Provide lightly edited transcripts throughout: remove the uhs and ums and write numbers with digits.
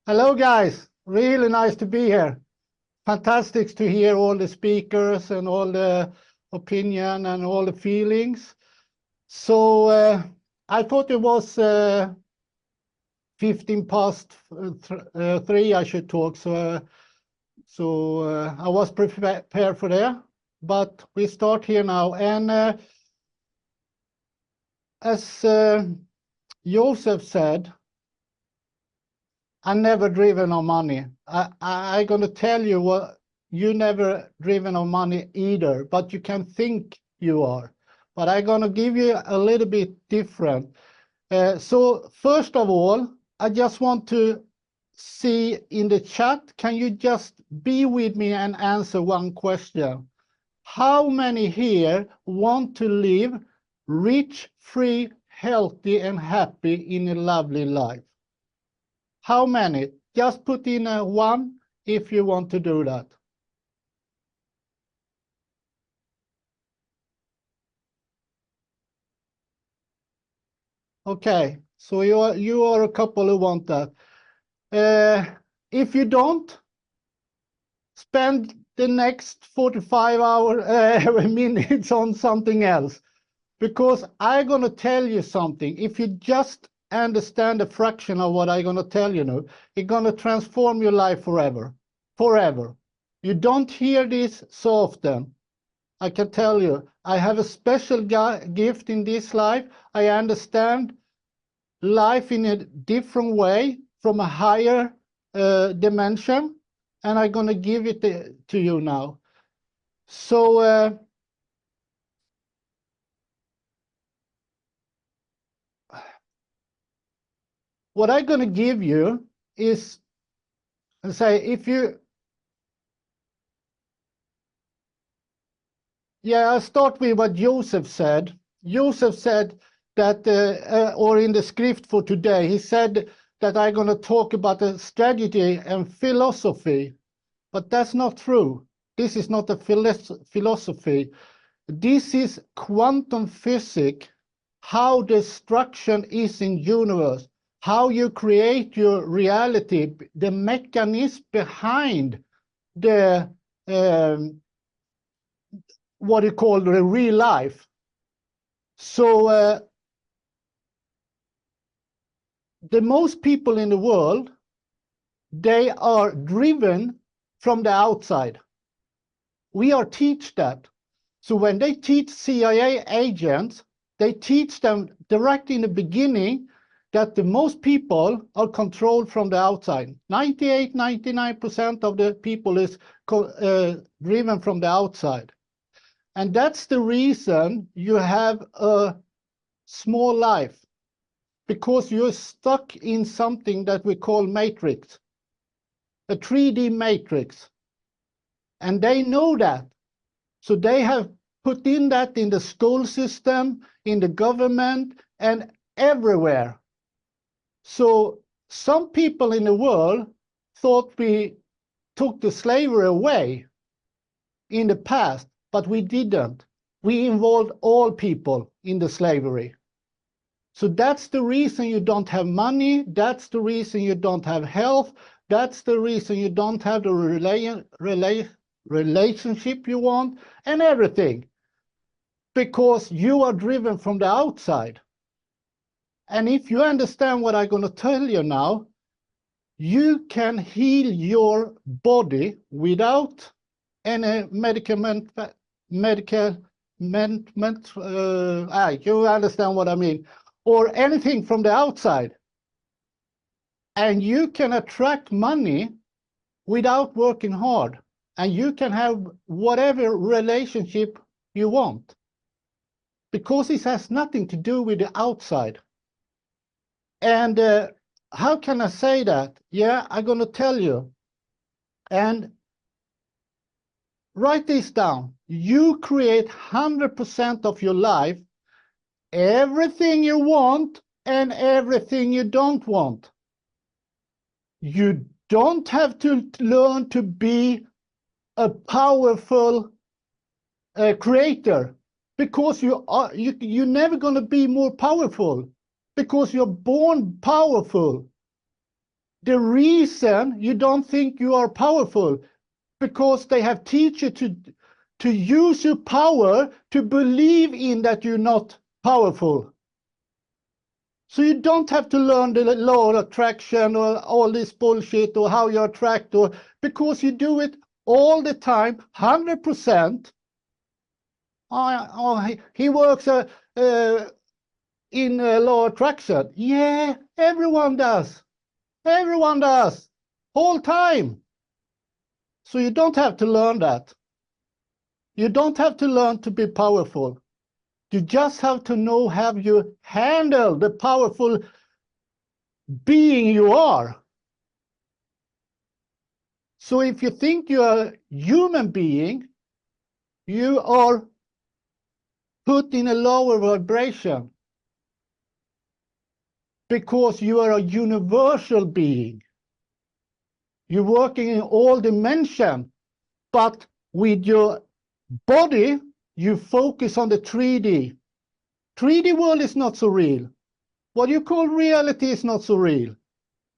Hello, guys. Really nice to be here. Fantastic to hear all the speakers and all the opinion and all the feelings. So I thought it was 15 past 3 I should talk. So I was prepared for that. But we start here now. And as Joseph said, I never driven on money. I'm going to tell you what you never driven on money either, but you can think you are. But I'm going to give you a little bit different. So first of all, I just want to see in the chat, can you just be with me and answer one question? How many here want to live rich, free, healthy, and happy in a lovely life? How many? Just put in a 1 if you want to do that. Okay, so you are a couple who want that. If you don't, spend the next 45 minutes on something else, because I'm going to tell you something. If you just understand a fraction of what I'm going to tell you now, it's going to transform your life forever. Forever. You don't hear this so often. I can tell you, I have a special gift in this life. I understand life in a different way, from a higher dimension, and I'm going to give it to you now. So what I'm going to give you is, say, if you, I'll start with what Joseph said. Joseph said that, or in the script for today, he said that I'm going to talk about the strategy and philosophy, but that's not true. This is not a philosophy. This is quantum physics, how the structure is in universe, how you create your reality, the mechanism behind the what you call the real life. So the most people in the world, they are driven from the outside. We are teach that. So when they teach CIA agents, they teach them directly in the beginning that the most people are controlled from the outside. 98, 99% of the people is driven from the outside. And that's the reason you have a small life, because you're stuck in something that we call matrix, a 3D matrix. And they know that. So they have put in that in the school system, in the government, and everywhere. So some people in the world thought we took the slavery away in the past, but we didn't. We involved all people in the slavery. So that's the reason you don't have money. That's the reason you don't have health. That's the reason you don't have the relationship you want and everything. Because you are driven from the outside. And if you understand what I'm going to tell you now, you can heal your body without any medicament. You understand what I mean, or anything from the outside, and you can attract money without working hard, and you can have whatever relationship you want, because it has nothing to do with the outside. And how can I say that? Yeah, I'm going to tell you. And write this down. You create 100% of your life, everything you want and everything you don't want. You don't have to learn to be a powerful creator, because you're never going to be more powerful, because you're born powerful. the reason you don't think you are powerful, because they have teach you to use your power to believe in that you're not powerful. So you don't have to learn the law of attraction or all this bullshit or how you attract, or because you do it all the time, 100%. He works in law of attraction. Yeah, everyone does. Everyone does. Whole time. So you don't have to learn that. You don't have to learn to be powerful. You just have to know how you handle the powerful being you are. So if you think you are a human being, you are put in a lower vibration because you are a universal being. You're working in all dimensions, but with your body, you focus on the 3D. 3D world is not so real. What you call reality is not so real.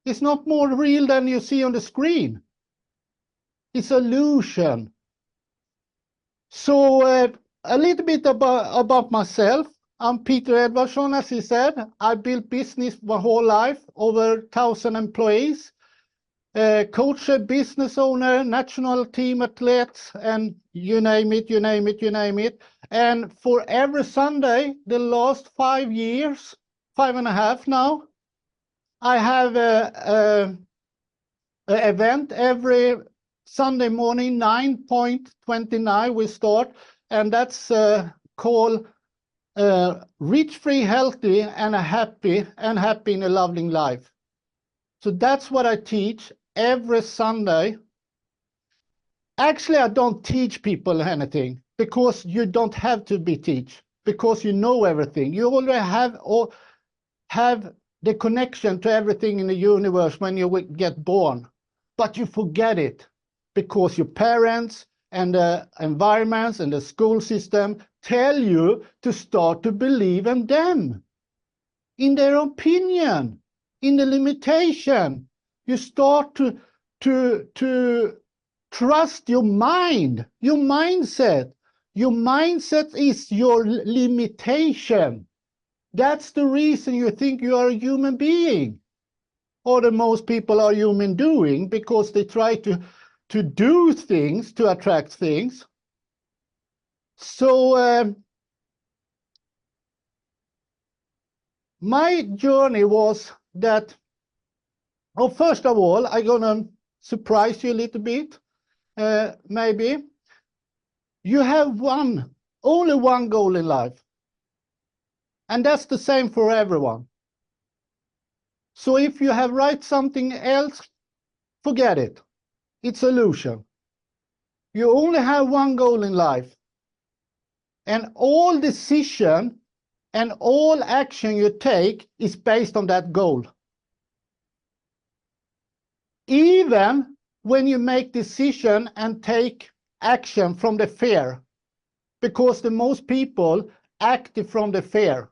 It's not more real than you see on the screen. It's illusion. So a little bit about myself. I'm Peter Edvardsson, as he said. I built business my whole life, over 1,000 employees. Coach, business owner, national team athletes, and you name it, you name it, you name it. And for every Sunday, the last 5 years, 5.5 now, I have an event every Sunday morning, 9:29 we start, and that's called Rich, Free, Healthy, and happy in a loving life. So that's what I teach every Sunday. Actually, I don't teach people anything, because you don't have to be teach, because you know everything. You already have the connection to everything in the universe when you get born, but you forget it because your parents and the environments and the school system tell you to start to believe in them, in their opinion, in the limitation. You start to trust your mind, your mindset. Your mindset is your limitation. That's the reason you think you are a human being, or the most people are human doing, because they try to do things to attract things. So my journey was that, oh, first of all, I'm gonna surprise you a little bit. Maybe you have only one goal in life, and that's the same for everyone. So if you have write something else, forget it. It's illusion. You only have one goal in life, and all decision and all action you take is based on that goal. Even when you make decision and take action from the fear, because the most people act from the fear,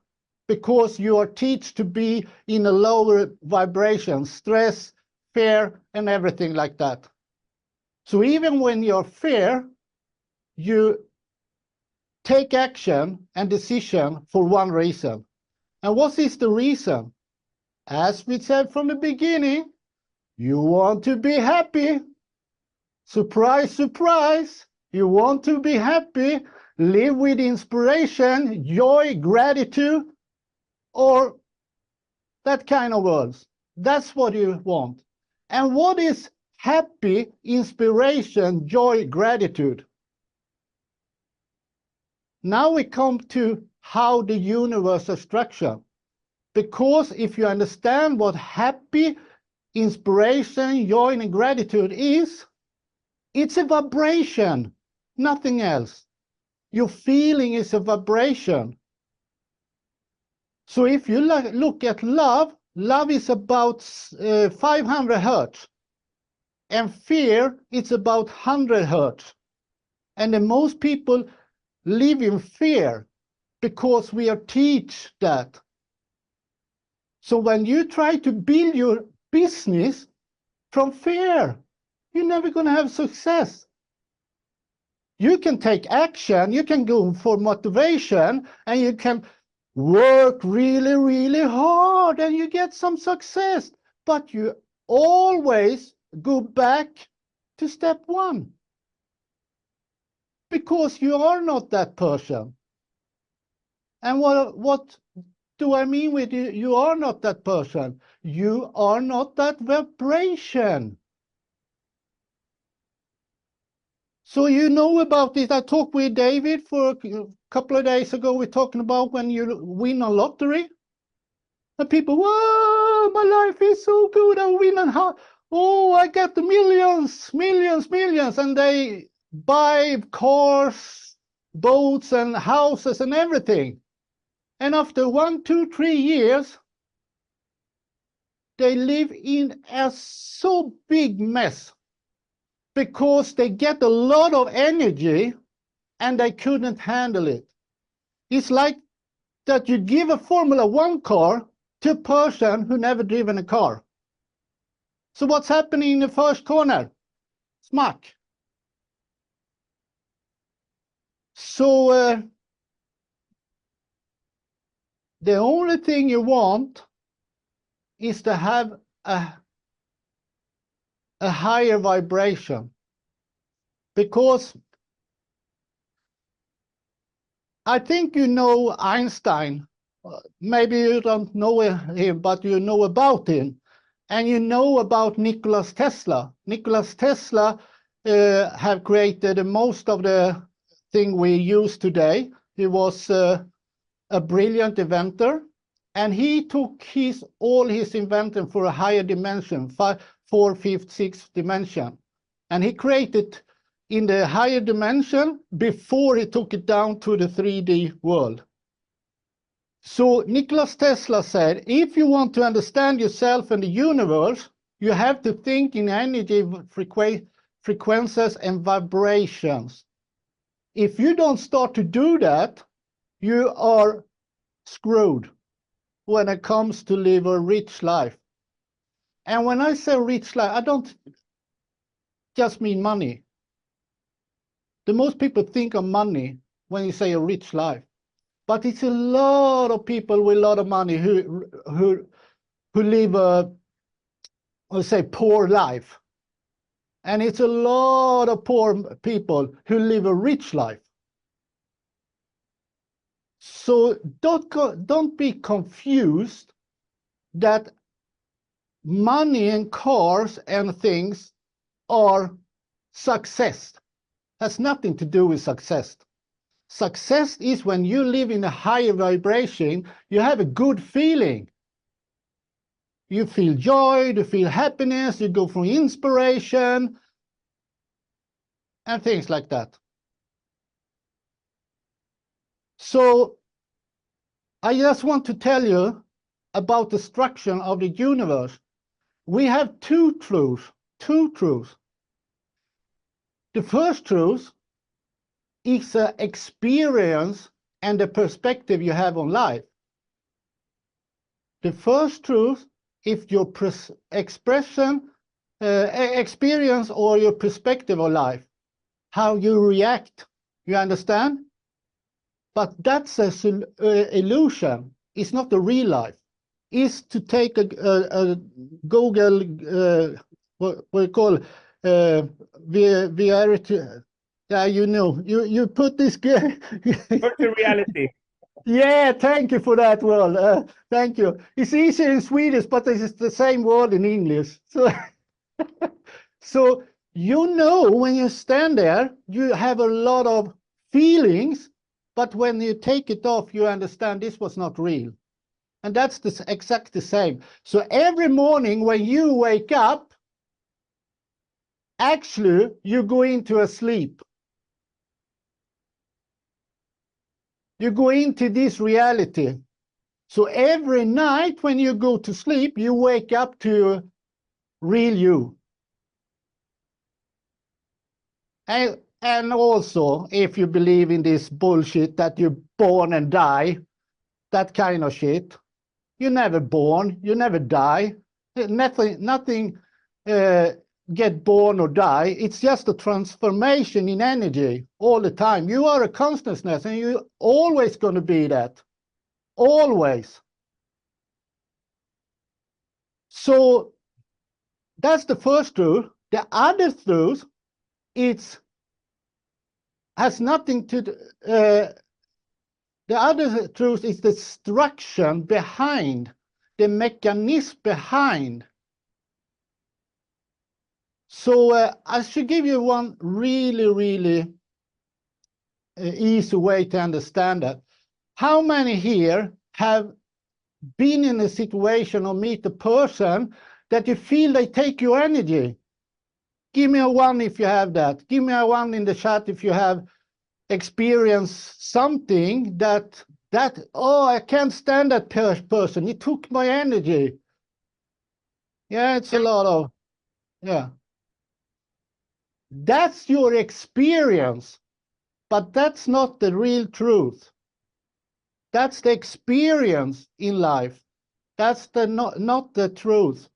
because you are taught to be in a lower vibration, stress, fear, and everything like that. So even when you're fear, you take action and decision for one reason. And what is the reason? As we said from the beginning, you want to be happy. Surprise, surprise. You want to be happy, live with inspiration, joy, gratitude, or that kind of words. That's what you want. And what is happy, inspiration, joy, gratitude? Now we come to how the universe is structured. Because if you understand what happy, inspiration, joy, and gratitude is, it's a vibration, nothing else. Your feeling is a vibration. So if you look at love, love is about 500 hertz. And fear, it's about 100 hertz. And the most people live in fear because we are taught that. So when you try to build your business, from fear. You're never going to have success. You can take action, you can go for motivation, and you can work really, really hard, and you get some success. But you always go back to step one. Because you are not that person. And what do I mean with you? You are not that person. You are not that vibration. So you know about it. I talked with David for a couple of days ago. We're talking about when you win a lottery. And people, whoa, my life is so good. I win and oh, I got the millions. And they buy cars, boats, and houses and everything. And after 1, 2, 3 years, they live in a so big mess because they get a lot of energy and they couldn't handle it. It's like that you give a Formula 1 car to a person who never driven a car. So what's happening in the first corner? Smack. So the only thing you want is to have a higher vibration, because I think you know Einstein. Maybe you don't know him, but you know about him, and you know about Nikola Tesla. Nikola Tesla have created most of the thing we use today. He was a brilliant inventor, and he took all his invention for a higher dimension, 4th, 5th, 6th dimension. And he created in the higher dimension before he took it down to the 3D world. So Nikola Tesla said, if you want to understand yourself and the universe, you have to think in energy frequencies and vibrations. If you don't start to do that, you are screwed when it comes to live a rich life. And when I say rich life, I don't just mean money. The most people think of money when you say a rich life. But it's a lot of people with a lot of money who live a, let's say, poor life. And it's a lot of poor people who live a rich life. So don't be confused that money and cars and things are success. Has nothing to do with success. Success is when you live in a higher vibration, you have a good feeling. You feel joy, you feel happiness, you go for inspiration, and things like that. So I just want to tell you about the structure of the universe. We have two truths. The first truth is an experience and the perspective you have on life. The first truth is your experience or your perspective of life, how you react. You understand? But that's an illusion. It's not the real life. It's to take a Google, what we call VR. Yeah, you know, you put this. Virtual reality. Yeah, thank you for that word. Thank you. It's easier in Swedish, but it's the same word in English. So, so you know, when you stand there, you have a lot of feelings, but when you take it off, you understand this was not real. And that's exactly the same. So every morning when you wake up, actually, you go into a sleep. You go into this reality. So every night when you go to sleep, you wake up to real you. And also, if you believe in this bullshit that you're born and die, that kind of shit, you're never born, you never die. Nothing get born or die. It's just a transformation in energy all the time. You are a consciousness, and you're always going to be that. Always. So that's the first truth. The other truth, has nothing to the other truth is the structure behind, the mechanism behind. So I should give you one really easy way to understand that. How many here have been in a situation or meet a person that you feel they take your energy? Give me a one if you have that. Give me a one in the chat if you have experienced something that oh, I can't stand that person. He took my energy. Yeah, it's a lot of, yeah. That's your experience, but that's not the real truth. That's the experience in life. That's the not the truth.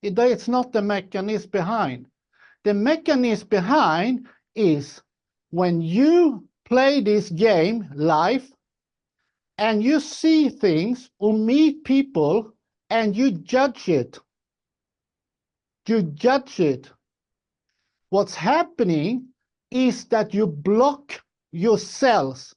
It's not the mechanism behind. The mechanism behind is when you play this game, life, and you see things or meet people and you judge it. You judge it. What's happening is that you block your cells.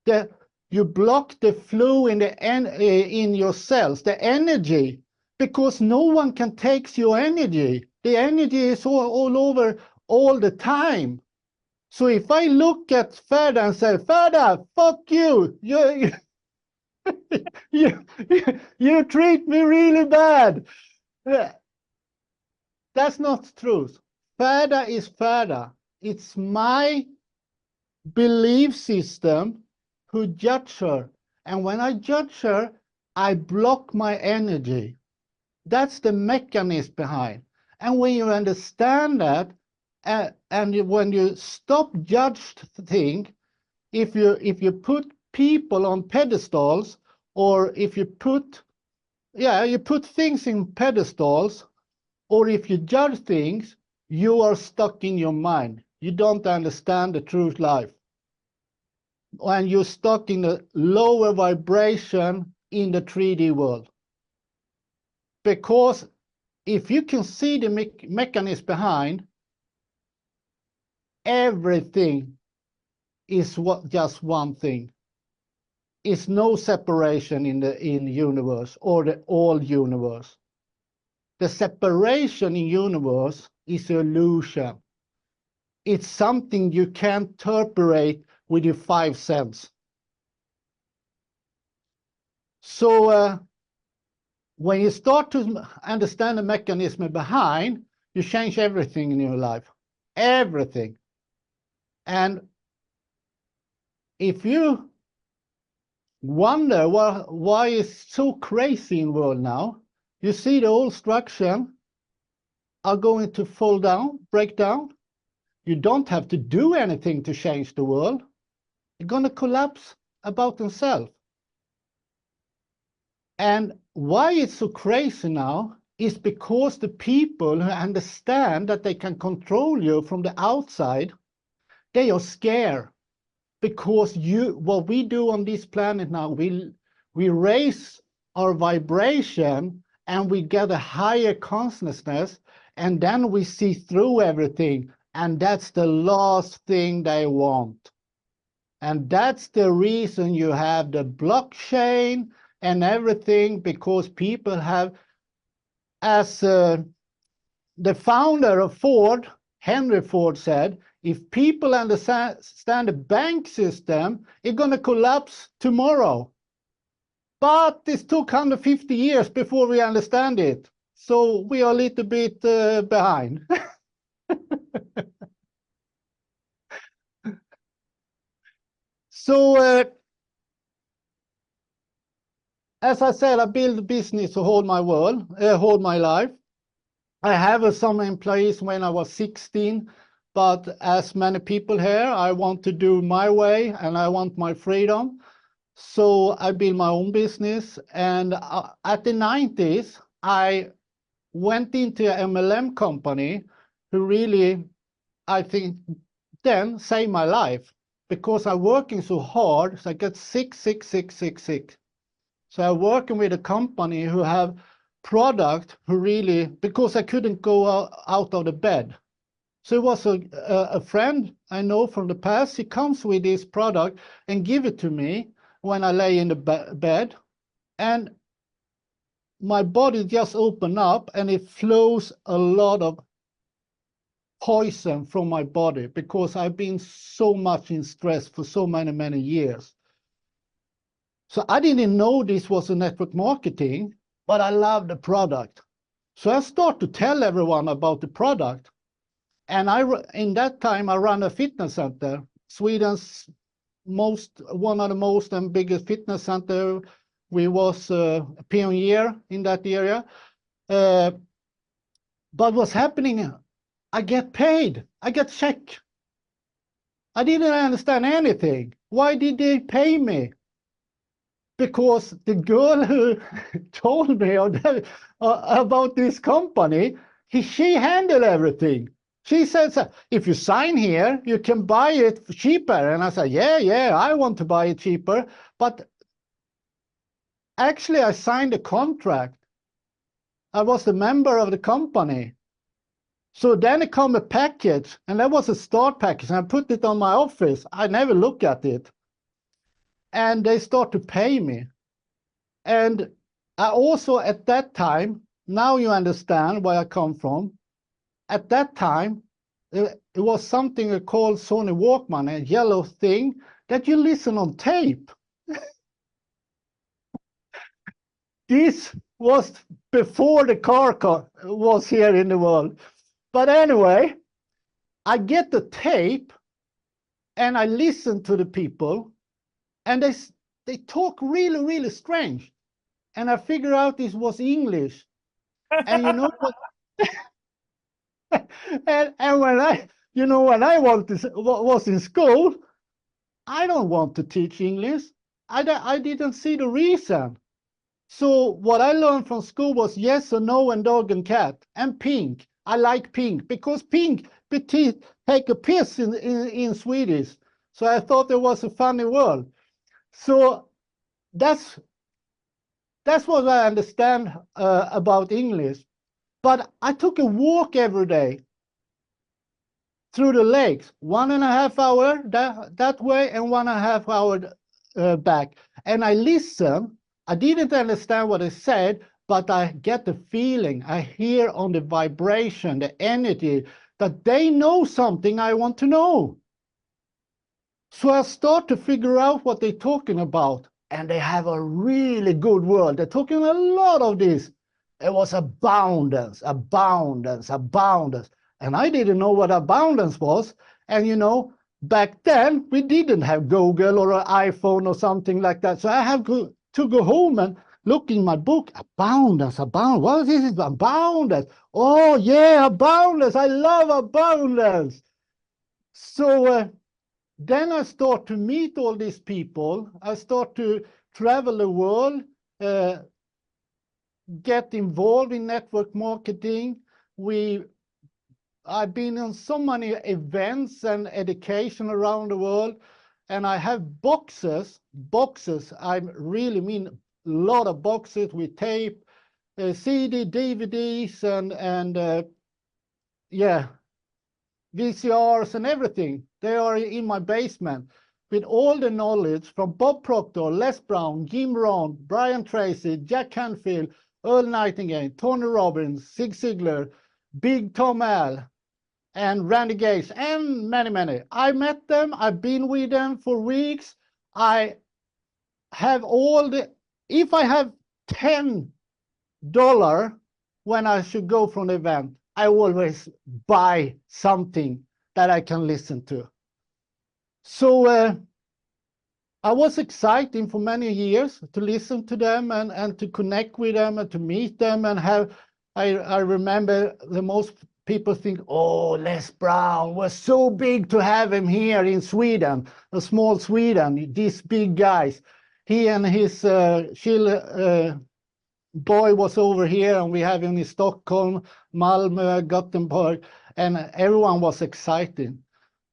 You block the flow in your cells, the energy, because no one can take your energy. The energy is all over all the time. So if I look at Ferda and say, Ferda, fuck you, you treat me really bad. That's not truth. Ferda is Ferda. It's my belief system who judge her. And when I judge her, I block my energy. That's the mechanism behind. And when you understand that, and when you stop judge thing, if you put people on pedestals, or if you put things in pedestals, or if you judge things, you are stuck in your mind. You don't understand the true life. And you're stuck in a lower vibration in the 3D world. Because if you can see the mechanism behind, everything is just one thing. It's no separation in the universe or the all universe. The separation in universe is an illusion. It's something you can't interpret with your 5 senses. So when you start to understand the mechanism behind, you change everything in your life. Everything. And if you wonder why it's so crazy in the world now, you see the old structure are going to fall down, break down. You don't have to do anything to change the world. It's going to collapse about themselves. And why it's so crazy now is because the people who understand that they can control you from the outside, they are scared. Because what we do on this planet now, we raise our vibration and we get a higher consciousness, and then we see through everything. And that's the last thing they want. And that's the reason you have the blockchain and everything, because people have, as the founder of Ford, Henry Ford, said, if people understand the bank system, it's going to collapse tomorrow. But it took 150 years before we understand it. So we are a little bit behind. So, as I said, I build a business to hold my world, hold my life. I have some employees when I was 16, but as many people here, I want to do my way and I want my freedom. So I built my own business. And at the 90s, I went into an MLM company who really, I think, then saved my life because I'm working so hard. So I get sick. So I'm working with a company who have product who really, because I couldn't go out of the bed. So it was a friend I know from the past. He comes with this product and give it to me when I lay in the bed. And my body just opened up and it flows a lot of poison from my body because I've been so much in stress for so many years. So I didn't know this was a network marketing, but I love the product. So I start to tell everyone about the product. And in that time, I ran a fitness center, Sweden's one of the most and biggest fitness center. We was a pioneer in that area. But what's happening, I get paid, I get check. I didn't understand anything. Why did they pay me? Because the girl who told me about this company, she handled everything. She says, if you sign here, you can buy it cheaper. And I said, yeah, I want to buy it cheaper. But actually, I signed a contract. I was a member of the company. So then it come a package, and that was a start package. And I put it on my office. I never look at it. And they start to pay me. And I also, at that time, now you understand where I come from. At that time, it was something called Sony Walkman, a yellow thing that you listen on tape. This was before the car was here in the world. But anyway, I get the tape and I listen to the people and they talk really strange. And I figure out this was English. And you know what? and when I was in school, I don't want to teach English. I didn't see the reason. So what I learned from school was yes or no and dog and cat and pink. I like pink because pink take a piss in Swedish. So I thought it was a funny word. So that's what I understand about English. But I took a walk every day through the lakes, 1.5 hours that way and 1.5 hours back. And I listened. I didn't understand what they said, but I get the feeling. I hear on the vibration, the energy, that they know something I want to know. So I start to figure out what they're talking about. And they have a really good word. They're talking a lot of this. It was abundance. And I didn't know what abundance was. And back then we didn't have Google or an iPhone or something like that. So I have to go home and look in my book. Abundance. What is it? Abundance. Oh yeah, abundance. I love abundance. So then I start to meet all these people. I start to travel the world, get involved in network marketing. I've been on so many events and education around the world, and I have boxes. I really mean a lot of boxes with tape, CD, DVDs, and VCRs and everything. They are in my basement with all the knowledge from Bob Proctor, Les Brown, Jim Rohn, Brian Tracy, Jack Canfield, Earl Nightingale, Tony Robbins, Zig Ziglar, Big Tom Al, and Randy Gage, and many. I met them. I've been with them for weeks. I have if I have $10 when I should go from the event, I always buy something that I can listen to. So I was excited for many years to listen to them and to connect with them and to meet them and have. I remember the most people think, oh, Les Brown was so big to have him here in Sweden, a small Sweden, these big guys. He and his boy was over here, and we have him in Stockholm, Malmö, Gothenburg, and everyone was excited.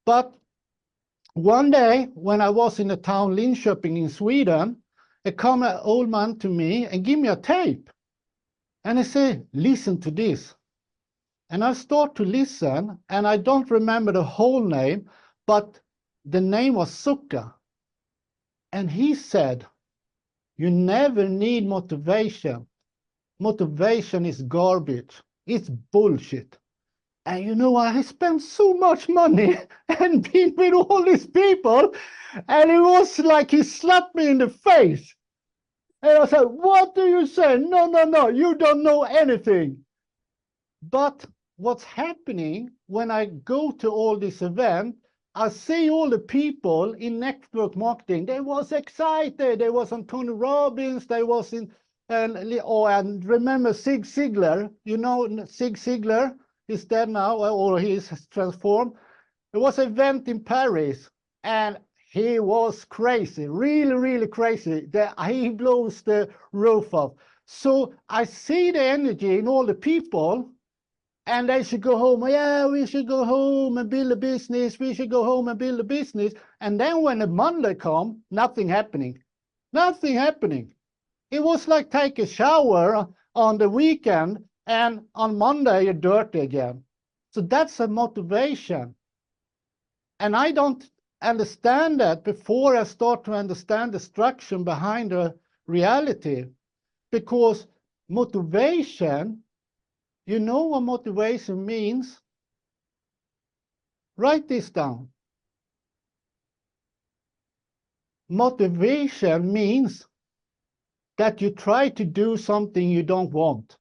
But one day, when I was in the town Linköping in Sweden, come an old man to me and give me a tape. And he said, listen to this. And I start to listen, and I don't remember the whole name, but the name was Sukka. And he said, you never need motivation. Motivation is garbage. It's bullshit. And you know, I spent so much money and been with all these people, and it was like he slapped me in the face. And I said, what do you say? No, no, no, you don't know anything. But what's happening when I go to all this event, I see all the people in network marketing. They was excited. There was Tony Robbins. They was in, and remember Zig Ziglar. You know Zig Ziglar is dead now, or he's transformed. There was an event in Paris, and he was crazy, really, really crazy. He blows the roof off. So I see the energy in all the people. And they should go home. Yeah, we should go home and build a business. We should go home and build a business. And then when the Monday come, nothing happening. Nothing happening. It was like take a shower on the weekend, and on Monday you're dirty again. So that's a motivation. And I don't understand that before I start to understand the structure behind the reality. Because motivation, you know what motivation means? Write this down. Motivation means that you try to do something you don't want.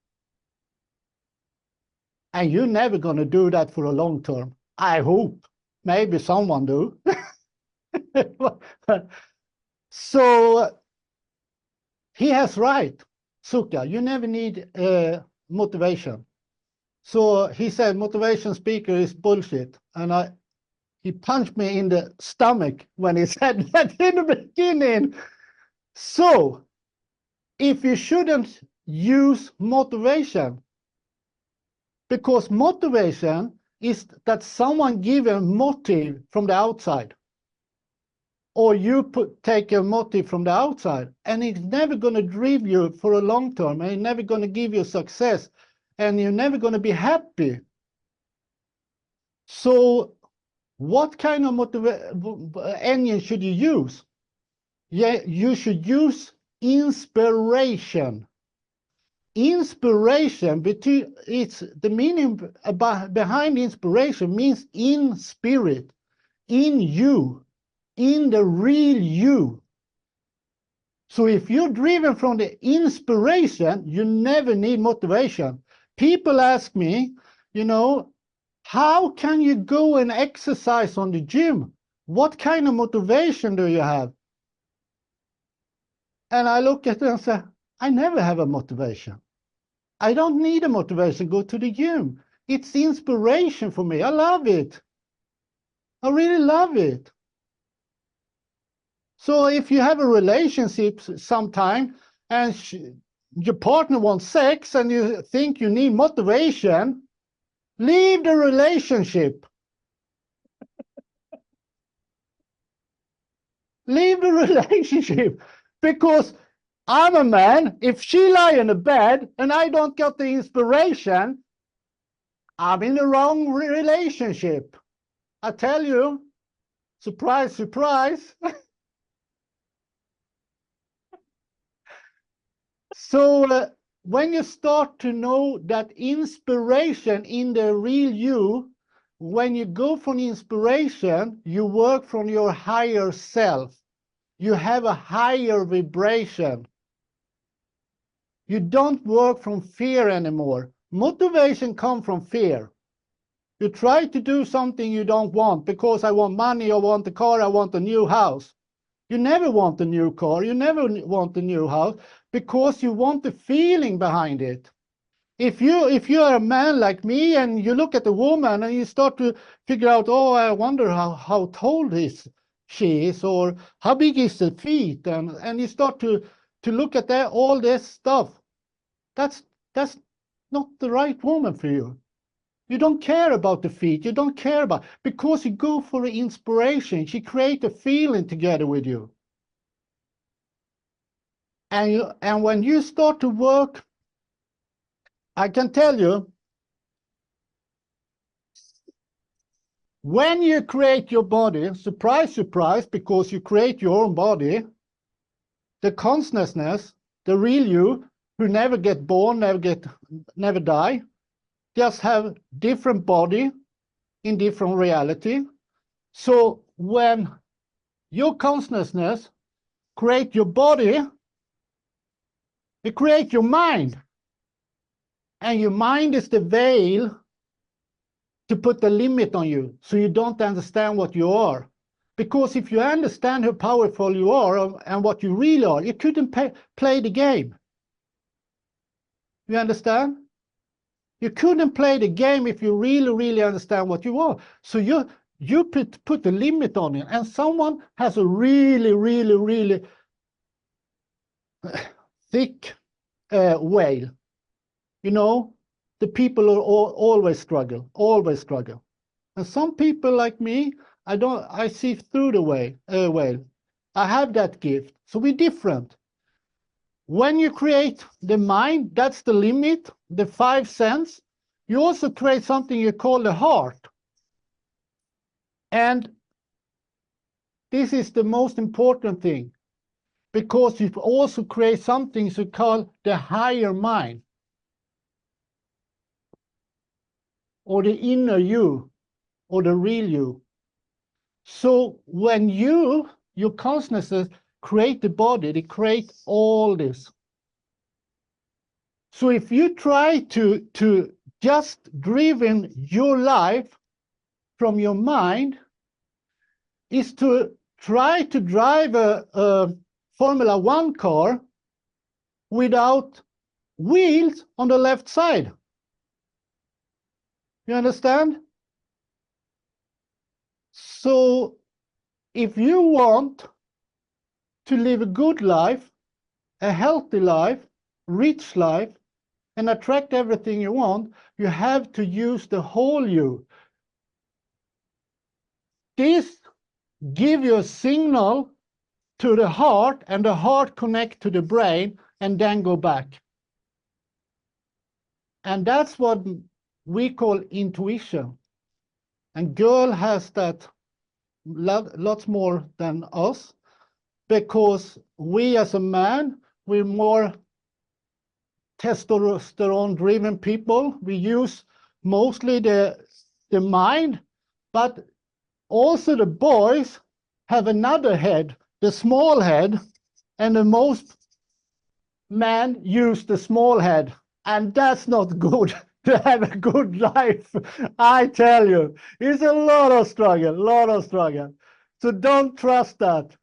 And you're never going to do that for a long term. I hope. Maybe someone do. So he has right, Sukka. You never need motivation. So he said, motivation speaker is bullshit. And he punched me in the stomach when he said that in the beginning. So if you shouldn't use motivation, because motivation is that someone give a motive from the outside, or you take a motive from the outside, and it's never going to drive you for a long term, and it's never going to give you success, and you're never going to be happy. So what kind of engine should you use? Yeah, you should use inspiration. Inspiration, it's the meaning behind inspiration means in spirit, in you, in the real you. So if you're driven from the inspiration, you never need motivation. People ask me, you know, how can you go and exercise on the gym? What kind of motivation do you have? And I look at them and say, I never have a motivation. I don't need a motivation to go to the gym. It's inspiration for me. I love it. I really love it. So if you have a relationship sometime and your partner wants sex and you think you need motivation, leave the relationship. Leave the relationship, because I'm a man. If she lie in the bed and I don't get the inspiration, I'm in the wrong relationship. I tell you, surprise, surprise. So when you start to know that inspiration in the real you, when you go from inspiration, you work from your higher self. You have a higher vibration. You don't work from fear anymore. Motivation comes from fear. You try to do something you don't want because I want money, I want a car, I want a new house. You never want a new car, you never want a new house because you want the feeling behind it. If you are a man like me and you look at a woman and you start to figure out, oh, I wonder how tall she is, or how big is the feet, and you start to look at all this stuff. that's not the right woman for you. You don't care about the feet. You don't care about, because you go for the inspiration. She creates a feeling together with you. And when you start to work, I can tell you, when you create your body, surprise, surprise, because you create your own body, the consciousness, the real you, who never get born, never die, just have different body in different reality. So when your consciousness create your body, it create your mind. And your mind is the veil to put the limit on you, so you don't understand what you are. Because if you understand how powerful you are and what you really are, you couldn't play the game. You understand? You couldn't play the game if you really, really understand what you are. So you put the limit on it, and someone has a really, really, really thick veil. You know, the people are always struggle. And some people like me, I see through the veil. I have that gift. So we're different. When you create the mind, that's the limit, the 5 senses. You also create something you call the heart. And this is the most important thing, because you also create something you call the higher mind, or the inner you, or the real you. So when your consciousness create the body, they create all this. So if you try to just driven your life from your mind, is to try to drive a Formula 1 car without wheels on the left side. You understand? So if you want to live a good life, a healthy life, rich life, and attract everything you want, you have to use the whole you. This gives you a signal to the heart, and the heart connect to the brain and then go back. And that's what we call intuition. And girl has that lots more than us, because we as a man, we're more testosterone driven people. We use mostly the mind, but also the boys have another head, the small head, and the most men use the small head, and that's not good to have a good life. I tell you, it's a lot of struggle. So don't trust that.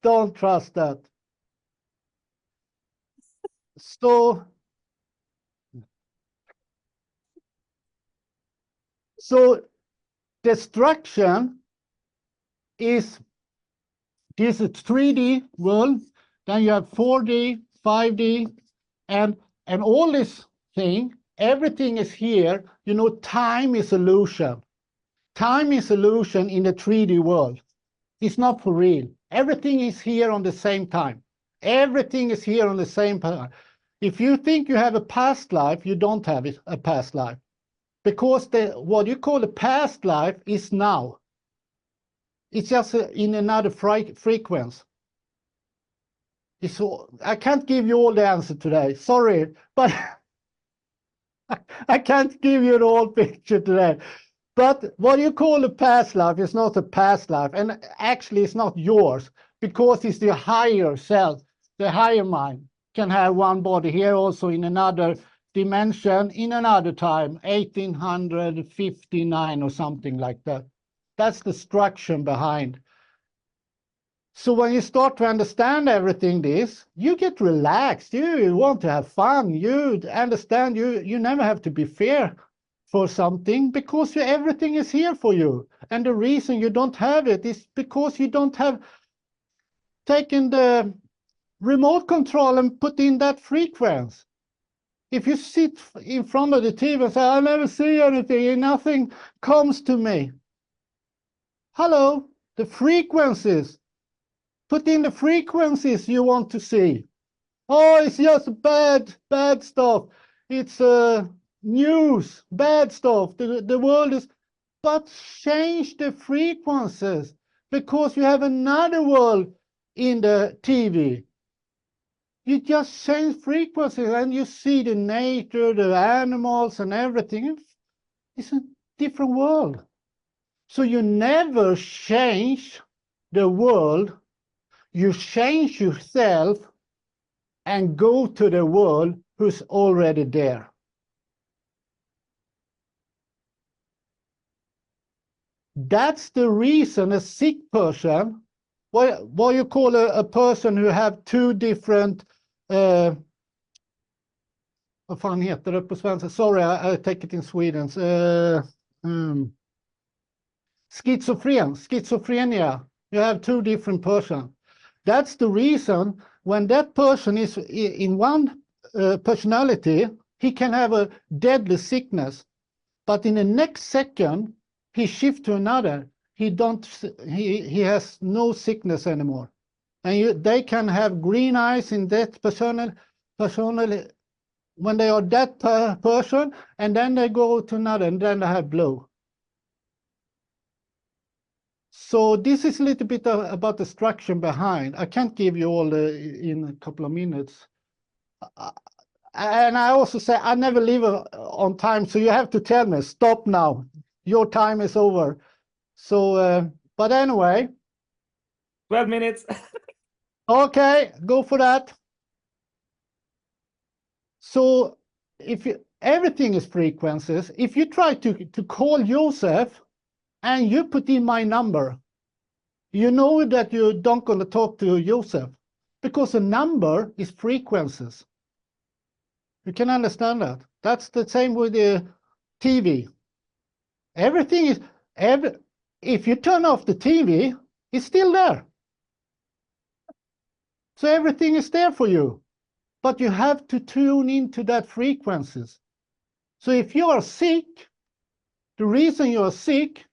Don't trust that. So destruction is this 3D world, then you have 4D, 5D, and all this thing, everything is here. You know, time is illusion. Time is illusion in the 3D world. It's not for real. Everything is here on the same time. Everything is here on the same time. If you think you have a past life, you don't have a past life. Because what you call a past life is now. It's just in another frequency. I can't give you all the answer today. Sorry, but I can't give you the whole picture today. But what you call a past life is not a past life. And actually, it's not yours, because it's the higher self, the higher mind can have one body here, also in another dimension, in another time, 1859 or something like that. That's the structure behind. So when you start to understand everything you get relaxed. You want to have fun. You understand you never have to be fear for something, because everything is here for you. And the reason you don't have it is because you don't have taken the remote control and put in that frequency. If you sit in front of the TV and say, I never see anything, and nothing comes to me. Hello, the frequencies. Put in the frequencies you want to see. Oh, it's just bad stuff. It's news, bad stuff. The world is, but change the frequencies because you have another world in the TV. You just change frequencies and you see the nature, the animals and everything. It's a different world. So you never change the world. You change yourself and go to the world who's already there. That's the reason a sick person, what you call a person who have two different, vad fan heter det på svenska? Sorry, I take it in Sweden. Schizophrenia. You have two different persons. That's the reason when that person is in one personality, he can have a deadly sickness, but in the next second he shifts to another. He has no sickness anymore, and they can have green eyes in that personally when they are that person, and then they go to another, and then they have blue. So this is a little bit about the structure behind. I can't give you all in a couple of minutes. And I also say I never leave on time, so you have to tell me, stop now. Your time is over. So, but anyway. 12 minutes. Okay, go for that. So everything is frequencies. If you try to call Joseph and you put in my number, you know that you don't going to talk to Joseph because a number is frequencies. You can understand that. That's the same with the TV. Everything is, if you turn off the TV, it's still there. So everything is there for you, but you have to tune into that frequencies. So if you are sick, the reason you are sick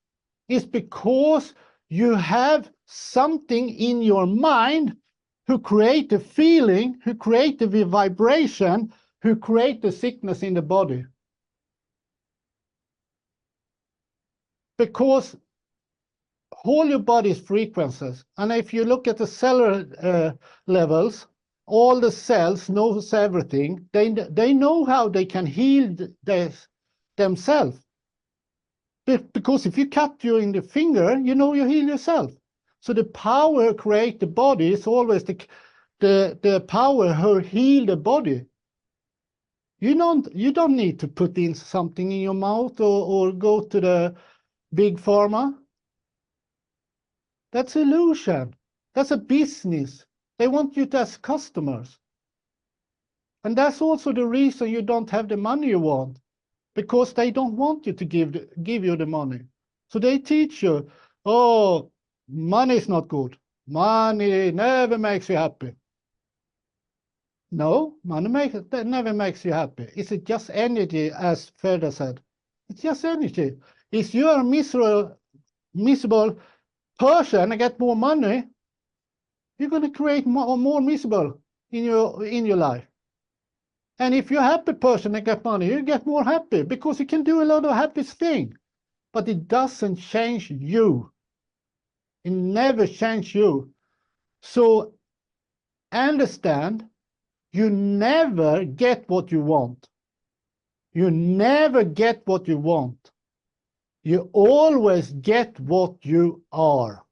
is because you have something in your mind who create a feeling, who create a vibration, who create the sickness in the body. Because all your body's frequencies, and if you look at the cellular levels, all the cells knows everything. They know how they can heal themselves. Because if you cut you in the finger, you know you heal yourself. So the power create the body is always the power who heal the body. You don't need to put in something in your mouth or go to the big pharma. That's illusion. That's a business. They want you to as customers. And that's also the reason you don't have the money you want, because they don't want you to give you the money. So they teach you, oh, money is not good. Money never makes you happy. No, money never makes you happy. It's just energy, as Feder said. It's just energy. If you are a miserable person and get more money, you're going to create more miserable in your life. And if you're a happy person and get money, you get more happy because you can do a lot of happy things. But it doesn't change you. It never changes you. So understand, you never get what you want. You never get what you want. You always get what you are.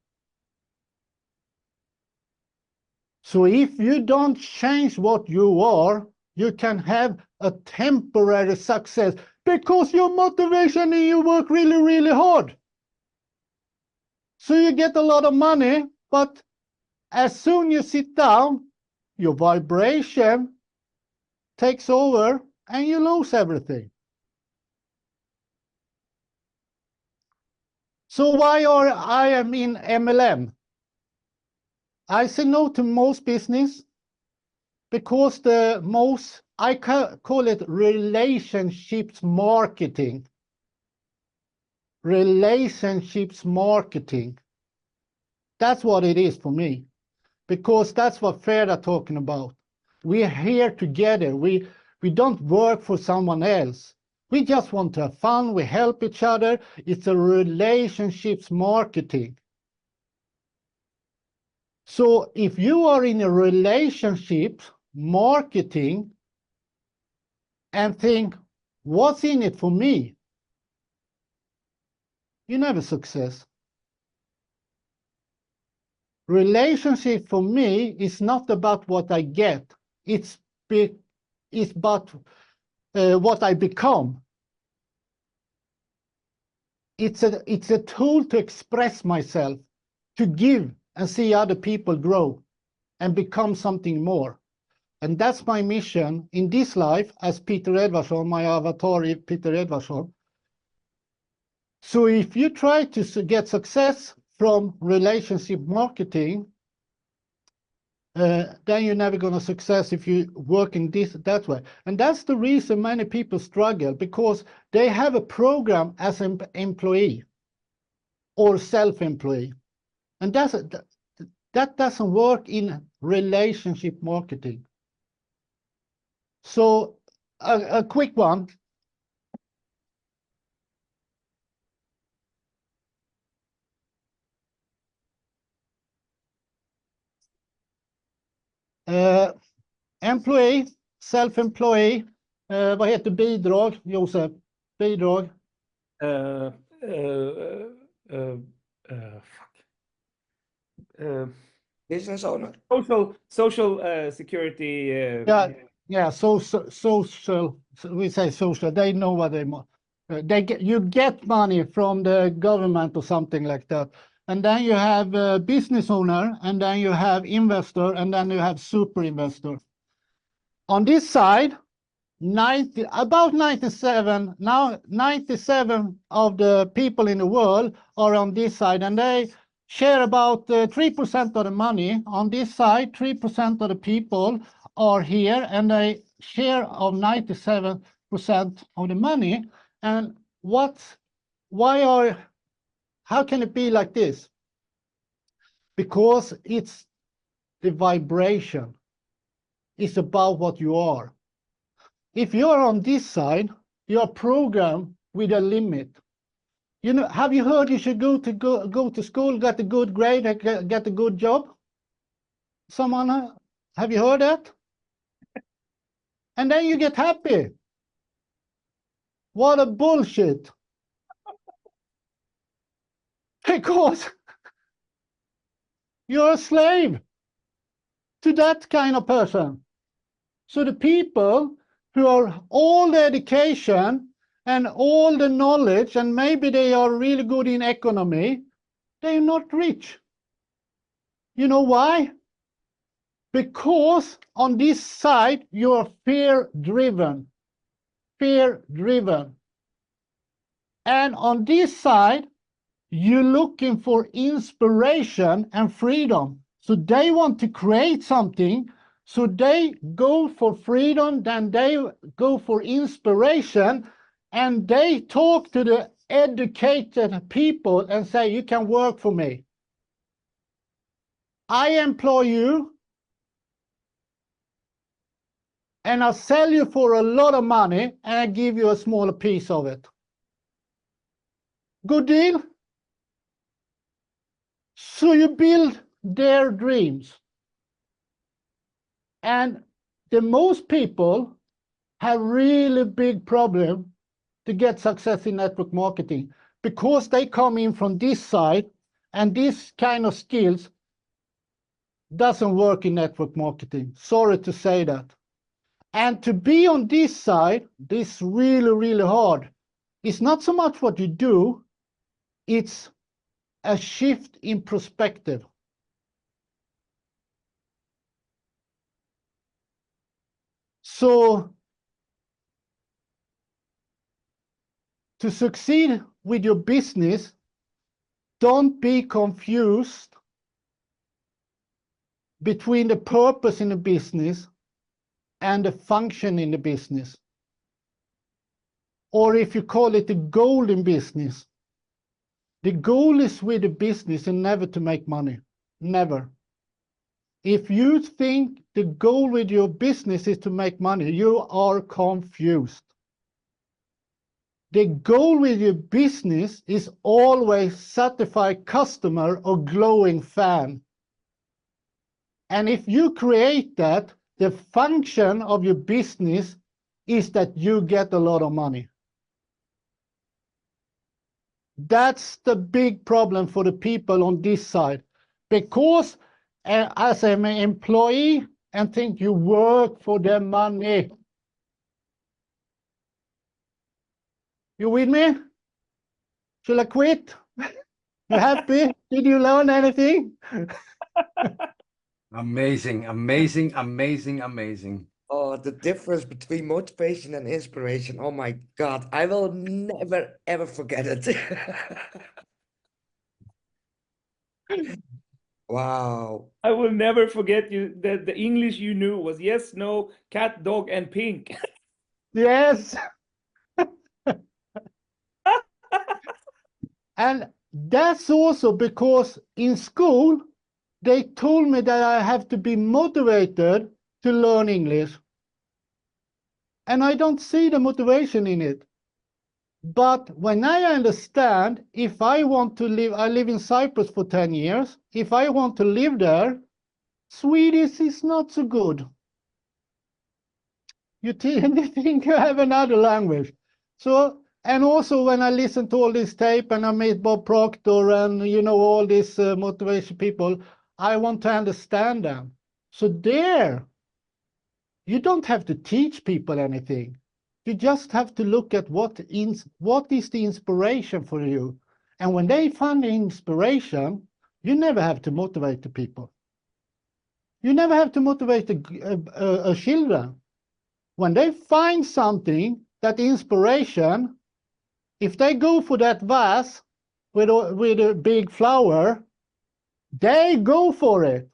So if you don't change what you are, you can have a temporary success because your motivation and you work really, really hard. So you get a lot of money, but as soon as you sit down, your vibration takes over and you lose everything. So why I am in MLM? I say no to most business because the most I call it relationships marketing. Relationships marketing. That's what it is for me, because that's what Fred are talking about. We're here together. We don't work for someone else. We just want to have fun. We help each other. It's a relationships marketing. So if you are in a relationship marketing and think, what's in it for me? You never success. Relationship for me is not about what I get. It's about what I become. It's a tool to express myself, to give and see other people grow and become something more. And that's my mission in this life as Peter Edvardsson. My avatar is Peter Edvardsson. So if you try to get success from relationship marketing, then you're never going to success if you work in that way. And that's the reason many people struggle, because they have a program as an employee or self-employee. And that doesn't work in relationship marketing. So a quick one. Employee, self-employee, vad heter bidrag, Josef? Bidrag? Fuck. Business owner. Social security. Yeah. Social. We say social. They know what they want. You get money from the government or something like that, and then you have a business owner, and then you have investor, and then you have super investor. On this side, about 97 of the people in the world are on this side, and they share about 3% of the money. On this side, 3% of the people are here, and they share of 97% of the money. And how can it be like this? Because it's the vibration. It's about what you are. If you're on this side, you're programmed with a limit. You know, have you heard you should go to school, get a good grade, and get a good job? Someone, have you heard that? And then you get happy. What a bullshit. Because you're a slave to that kind of person. So the people who are all the education and all the knowledge, and maybe they are really good in economy, they're not rich. You know why? Because on this side, you're fear-driven. Fear-driven. And on this side, you're looking for inspiration and freedom. So they want to create something. So they go for freedom, then they go for inspiration, and they talk to the educated people and say, you can work for me. I employ you, and I'll sell you for a lot of money, and I give you a smaller piece of it. Good deal? So you build their dreams. And the most people have really big problem to get success in network marketing, because they come in from this side, and this kind of skills doesn't work in network marketing. Sorry to say that. And to be on this side, this is really, really hard. It's not so much what you do, it's a shift in perspective. So to succeed with your business, don't be confused between the purpose in the business and the function in the business. Or if you call it the goal in business. The goal is with the business and never to make money. Never. If you think the goal with your business is to make money, you are confused. The goal with your business is always satisfy customer or glowing fan. And if you create that, the function of your business is that you get a lot of money. That's the big problem for the people on this side. Because as an employee and think you work for the money. You with me? Shall I quit? You happy? Did you learn anything? Amazing, amazing, amazing, amazing. Oh, the difference between motivation and inspiration. Oh my God, I will never ever forget it. Wow. I will never forget you that the English you knew was yes, no, cat, dog, and pink. Yes. And that's also because in school, they told me that I have to be motivated to learn English. And I don't see the motivation in it. But when I understand, if I want to live, I live in Cyprus for 10 years. If I want to live there, Swedish is not so good. You think you have another language. So, and also when I listen to all this tape and I meet Bob Proctor and, you know, all these motivation people, I want to understand them. So there, you don't have to teach people anything. You just have to look at what is the inspiration for you. And when they find the inspiration, you never have to motivate the people. You never have to motivate the children. When they find something, that inspiration, if they go for that vase with a big flower, they go for it.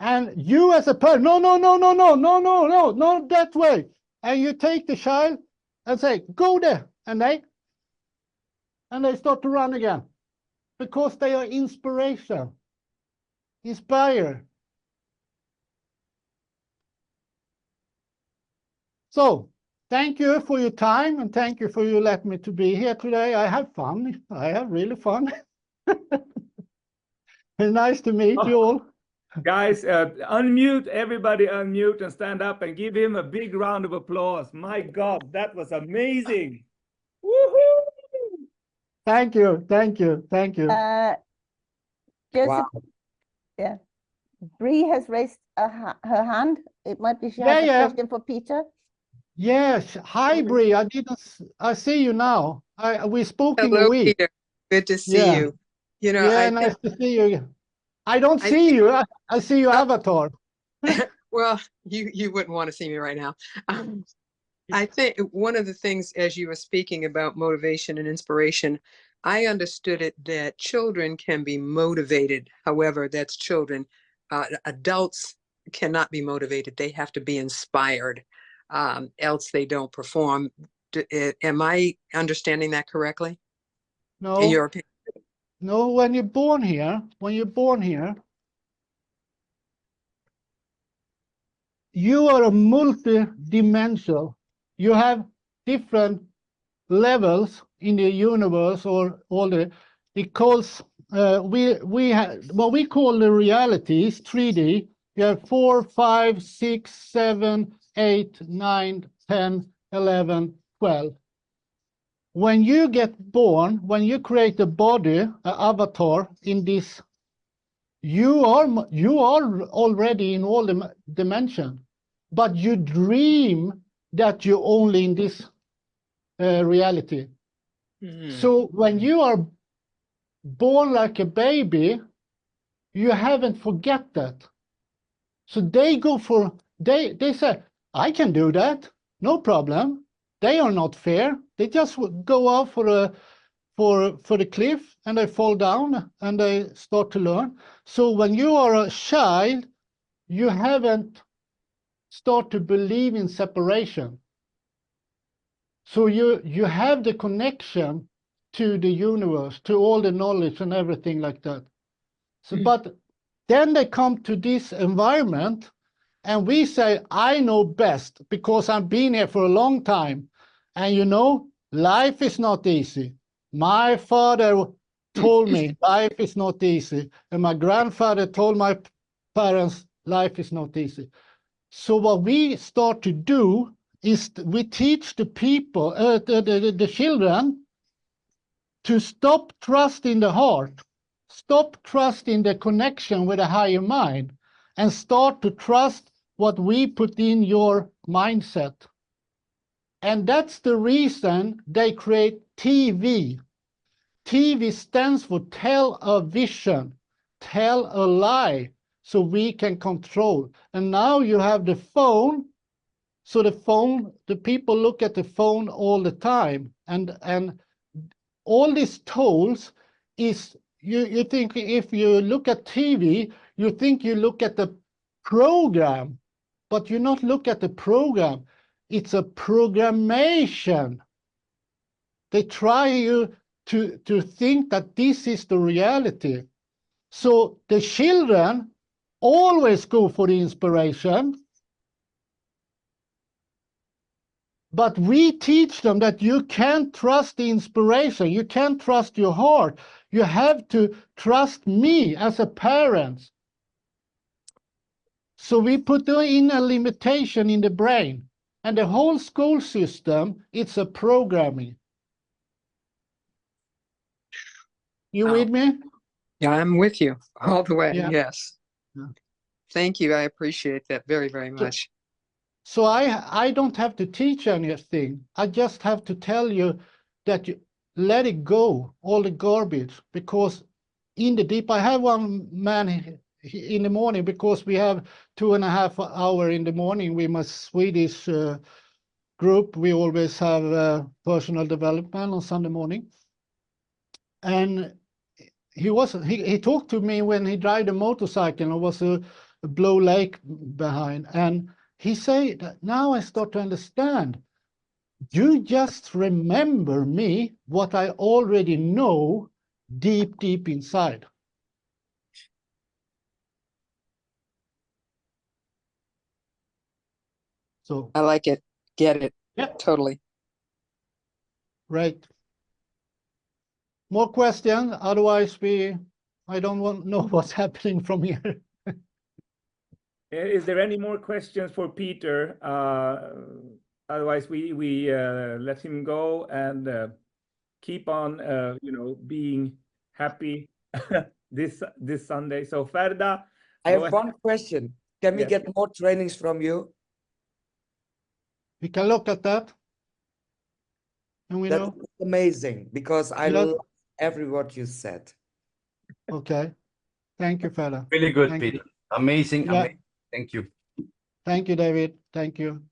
And you as a parent, no, not that way. And you take the child and say, go there. And they start to run again. Because they are inspired. So, thank you for your time and thank you for you letting me to be here today. I have fun. I have really fun. It's nice to meet you all. Guys, unmute, everybody unmute and stand up and give him a big round of applause. My God, that was amazing. Woohoo! Thank you. Wow. Joseph, yeah. Bree has raised her hand. It might be she has a question for Peter. Yes. Hi, Bree. I see you now. We spoke in a week. Peter. Good to see you. You know, yeah, nice to see you. I don't see you. I see your avatar. Well, you wouldn't want to see me right now. I think one of the things, as you were speaking about motivation and inspiration, I understood it that children can be motivated. However, that's children. Adults cannot be motivated. They have to be inspired, else they don't perform. Am I understanding that correctly? No. In your opinion? No, when you're born here, you are a multi-dimensional. You have different levels in the universe or all the, it calls, we have, what we call the reality is 3D. You have 4, 5, 6, 7, 8, 9, 10, 11, 12. When you get born, when you create a body, an avatar in this, you are already in all the dimensions, but you dream that you're only in this reality. Mm-hmm. So when you are born like a baby, you haven't forget that. So they go for, they say, I can do that, no problem. They are not fair. They just go out for the cliff and they fall down and they start to learn. So when you are a child, you haven't start to believe in separation. So you have the connection to the universe, to all the knowledge and everything like that. So, but then they come to this environment and we say, I know best because I've been here for a long time. And you know, life is not easy. My father told me life is not easy. And my grandfather told my parents life is not easy. So what we start to do is we teach the people, the children, to stop trusting the heart, stop trusting the connection with a higher mind, and start to trust what we put in your mindset. And that's the reason they create TV. TV stands for tell a vision, tell a lie, so we can control. And now you have the phone. So the people look at the phone all the time, and all these tools is, you think if you look at TV, you think you look at the program, but you not look at the program. It's a programmation. They try you to think that this is the reality. So the children always go for the inspiration. But we teach them that you can't trust the inspiration. You can't trust your heart. You have to trust me as a parent. So we put in a limitation in the brain. And the whole school system, it's a programming. You with me? Yeah, I'm with you all the way. Yeah. Yes. Yeah. Thank you. I appreciate that very, very much. So I don't have to teach anything. I just have to tell you that you let it go, all the garbage, because in the deep, I have one man in the morning, because we have 2.5 hours in the morning. We my Swedish group, we always have personal development on Sunday morning. And he talked to me when he drive the motorcycle, and was a Blow Lake behind. And he said, now I start to understand. You just remember me, what I already know deep, deep inside. So, I like it. Get it. yeah, Totally. right. More questions? Otherwise, I don't know what's happening from here. Is there any more questions for Peter? Otherwise, we let him go and keep on, being happy this Sunday. So Ferda, I go have ahead. one question. Can we Yes. get more trainings from you? We can look at that. And we That's know. amazing, because I Yeah. love every word you said. Okay. Thank you, fella. Really good, Thank Peter. you. Amazing, Yeah. amazing. Thank you. Thank you, David. Thank you.